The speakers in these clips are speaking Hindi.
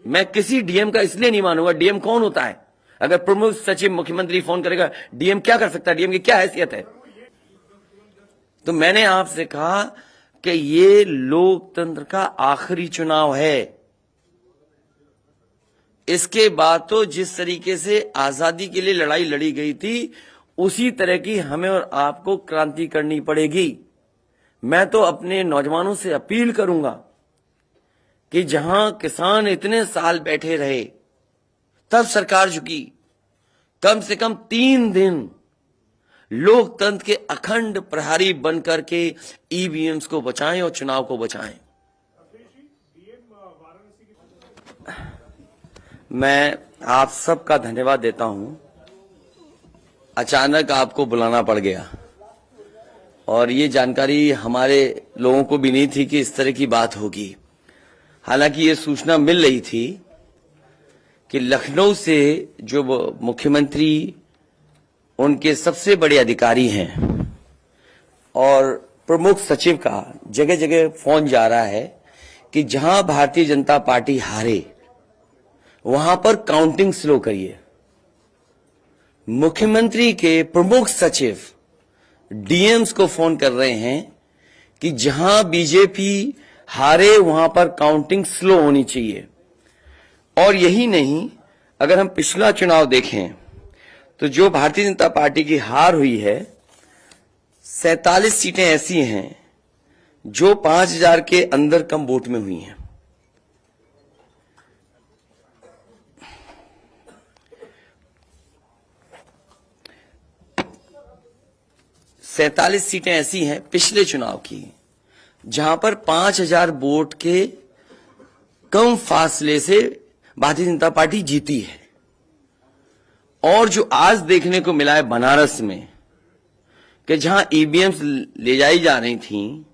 मैं किसी डीएम का इसलिए नहीं मानूंगा, डीएम कौन होता है? अगर प्रमुख सचिव मुख्यमंत्री फोन करेगा, डीएम क्या कर सकता है? डीएम की क्या हैसियत है? तो मैंने आपसे कहा कि ये लोकतंत्र का आखिरी चुनाव है। इसके बाद तो जिस तरीके से आजादी के लिए लड़ाई लड़ी गई थी, उसी तरह की हमें और आपको क्रांति करनी पड़ेगी। मैं तो अपने नौजवानों से अपील करूंगा कि जहां किसान इतने साल बैठे रहे, तब सरकार झुकी। कम से कम 3 दिन लोकतंत्र के अखंड प्रहरी बनकर के ईवीएम्स को बचाएं और चुनाव को बचाएं। मैं आप सबका धन्यवाद देता हूं। अचानक आपको बुलाना पड़ गया और ये जानकारी हमारे लोगों को भी नहीं थी कि इस तरह की बात होगी। हालांकि ये सूचना मिल रही थी कि लखनऊ से जो मुख्यमंत्री, उनके सबसे बड़े अधिकारी हैं और प्रमुख सचिव का जगह जगह फोन जा रहा है कि जहां भारतीय जनता पार्टी हारे वहां पर काउंटिंग स्लो करिए। मुख्यमंत्री के प्रमुख सचिव डीएम्स को फोन कर रहे हैं कि जहां बीजेपी हारे वहां पर काउंटिंग स्लो होनी चाहिए। और यही नहीं, अगर हम पिछला चुनाव देखें तो जो भारतीय जनता पार्टी की हार हुई है, 47 सीटें ऐसी हैं जो 5000 के अंदर कम वोट में हुई हैं। सैंतालीस सीटें ऐसी हैं पिछले चुनाव की जहां पर 5000 वोट के कम फासले से भारतीय जनता पार्टी जीती है। और जो आज देखने को मिला है बनारस में कि जहां ईवीएम्स ले जाई जा रही थी,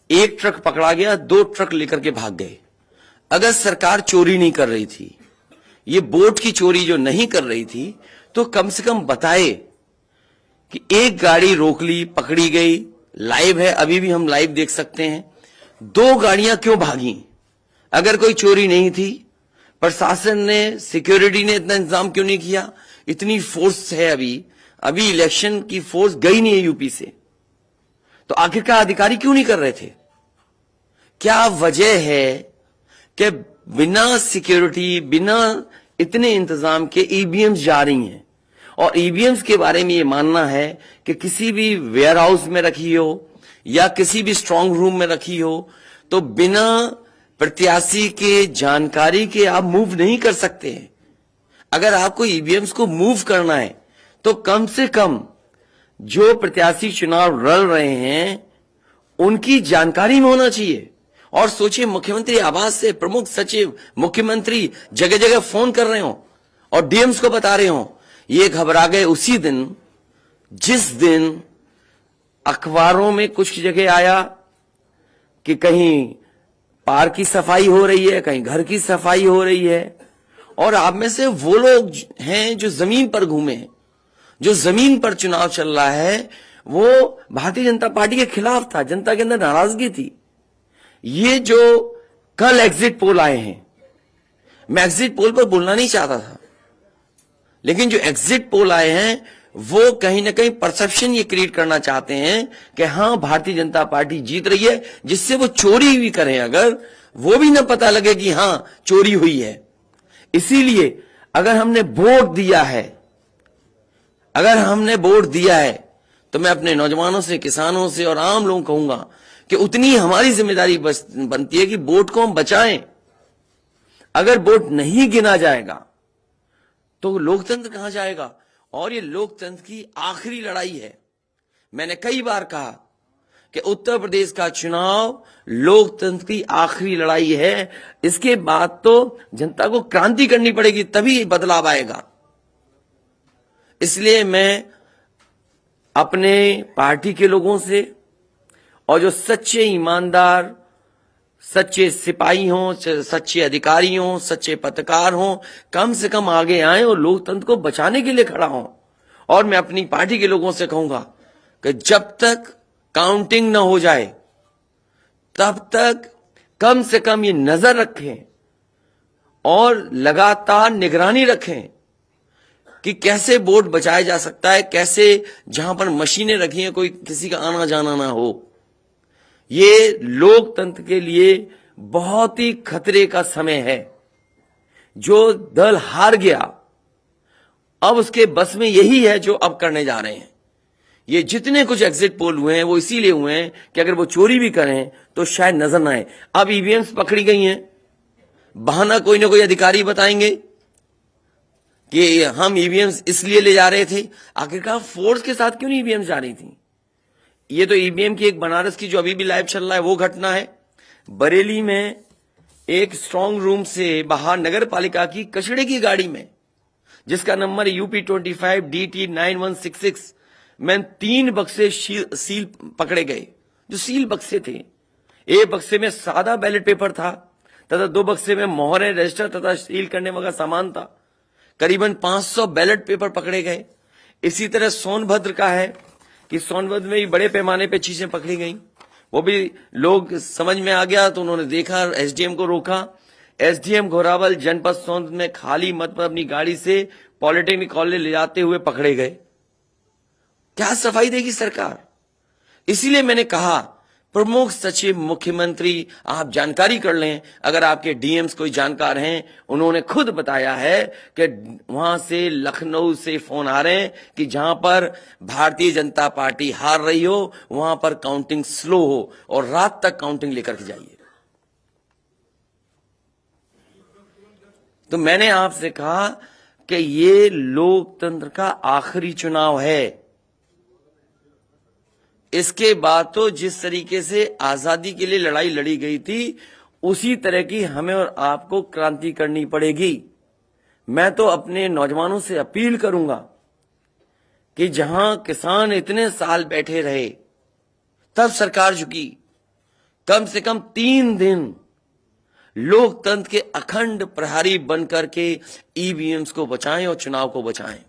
एक ट्रक पकड़ा गया, 2 ट्रक लेकर के भाग गए। अगर सरकार चोरी नहीं कर रही थी, ये वोट की चोरी जो नहीं कर रही थी, तो कम से कम बताए कि एक गाड़ी रोक ली, पकड़ी गई, लाइव है, अभी भी हम लाइव देख सकते हैं। 2 गाड़ियां क्यों भागी? अगर कोई चोरी नहीं थी, प्रशासन ने, सिक्योरिटी ने इतना इंतजाम क्यों नहीं किया? इतनी फोर्स है, अभी इलेक्शन की फोर्स गई नहीं है यूपी से, तो आखिरकार अधिकारी क्यों नहीं कर रहे थे? क्या वजह है कि बिना सिक्योरिटी, बिना इतने इंतजाम के ईवीएम्स जा रही हैं? और ईवीएम्स के बारे में ये मानना है कि किसी भी वेयर हाउस में रखी हो या किसी भी स्ट्रांग रूम में रखी हो, तो बिना प्रत्याशी के जानकारी के आप मूव नहीं कर सकते हैं। अगर आपको ईवीएम्स को मूव करना है तो कम से कम जो प्रत्याशी चुनाव लड़ रहे हैं उनकी जानकारी में होना चाहिए। और सोचिए, मुख्यमंत्री आवास से प्रमुख सचिव, मुख्यमंत्री जगह जगह फोन कर रहे हो और डीएम्स को बता रहे हो। ये घबरा गए उसी दिन जिस दिन अखबारों में कुछ जगह आया कि कहीं पार्क की सफाई हो रही है, कहीं घर की सफाई हो रही है। और आप में से वो लोग हैं जो जमीन पर घूमे, जो जमीन पर चुनाव चल रहा है, वो भारतीय जनता पार्टी के खिलाफ था। जनता के अंदर नाराजगी थी। ये जो कल एग्जिट पोल आए हैं, मैं एग्जिट पोल पर बोलना नहीं चाहता था, लेकिन जो एग्जिट पोल आए हैं वो कहीं ना कहीं परसेप्शन ये क्रिएट करना चाहते हैं कि हां, भारतीय जनता पार्टी जीत रही है, जिससे वो चोरी भी करें अगर, वो भी ना पता लगे कि हां चोरी हुई है। इसीलिए अगर हमने वोट दिया है, तो मैं अपने नौजवानों से, किसानों से और आम लोगों को कहूंगा कि उतनी हमारी जिम्मेदारी बनती है कि वोट को हम बचाएं। अगर वोट नहीं गिना जाएगा तो लोकतंत्र कहां जाएगा? और ये लोकतंत्र की आखिरी लड़ाई है। मैंने कई बार कहा कि उत्तर प्रदेश का चुनाव लोकतंत्र की आखिरी लड़ाई है। इसके बाद तो जनता को क्रांति करनी पड़ेगी, तभी बदलाव आएगा। इसलिए मैं अपने पार्टी के लोगों से और जो सच्चे ईमानदार, सच्चे सिपाही हों, सच्चे अधिकारी हों, सच्चे पत्रकार हों, कम से कम आगे आए और लोकतंत्र को बचाने के लिए खड़ा हों। और मैं अपनी पार्टी के लोगों से कहूंगा कि जब तक काउंटिंग न हो जाए, तब तक कम से कम ये नजर रखें और लगातार निगरानी रखें कि कैसे वोट बचाया जा सकता है, कैसे जहां पर मशीनें रखी हैं कोई किसी का आना जाना ना हो। ये लोकतंत्र के लिए बहुत ही खतरे का समय है। जो दल हार गया, अब उसके बस में यही है जो अब करने जा रहे हैं। ये जितने कुछ एग्जिट पोल हुए हैं वो इसीलिए हुए हैं कि अगर वो चोरी भी करें तो शायद नजर ना आए। अब ईवीएम्स पकड़ी गई हैं, बहाना कोई ना कोई अधिकारी बताएंगे कि हम ईवीएम्स इसलिए ले जा रहे थे। आखिरकार फोर्स के साथ क्यों नहीं ईवीएम्स जा रही थी? ये तो ईवीएम की एक बनारस की जो अभी भी लाइव चल रहा है वो घटना है। बरेली में एक स्ट्रांग रूम से बाहर नगर पालिका की कचड़े की गाड़ी में, जिसका नंबर UP25 DT 9166 में 3 बक्से सील पकड़े गए, जो सील बक्से थे। एक बक्से में सादा बैलेट पेपर था तथा 2 बक्से में मोहरें, रजिस्टर तथा सील करने वाला सामान था। करीबन 500 बैलेट पेपर पकड़े गए। इसी तरह सोनभद्र का है कि सोनभद्र में भी बड़े पैमाने पे चीजें पकड़ी गई। वो भी लोग समझ में आ गया तो उन्होंने देखा, SDM को रोका। SDM घोरावल जनपद सोनभद्र में खाली मत पर अपनी गाड़ी से पॉलिटेक्निक कॉलेज ले जाते हुए पकड़े गए। क्या सफाई देगी सरकार? इसीलिए मैंने कहा प्रमुख सचिव मुख्यमंत्री आप जानकारी कर लें। अगर आपके डीएम्स कोई जानकार हैं, उन्होंने खुद बताया है कि वहां से लखनऊ से फोन आ रहे हैं कि जहां पर भारतीय जनता पार्टी हार रही हो वहां पर काउंटिंग स्लो हो और रात तक काउंटिंग लेकर के जाइए। तो मैंने आपसे कहा कि ये लोकतंत्र का आखिरी चुनाव है। इसके बाद तो जिस तरीके से आजादी के लिए लड़ाई लड़ी गई थी उसी तरह की हमें और आपको क्रांति करनी पड़ेगी। मैं तो अपने नौजवानों से अपील करूंगा कि जहां किसान इतने साल बैठे रहे तब सरकार झुकी, कम से कम 3 दिन लोकतंत्र के अखंड प्रहरी बनकर के ईवीएम्स को बचाएं और चुनाव को बचाएं।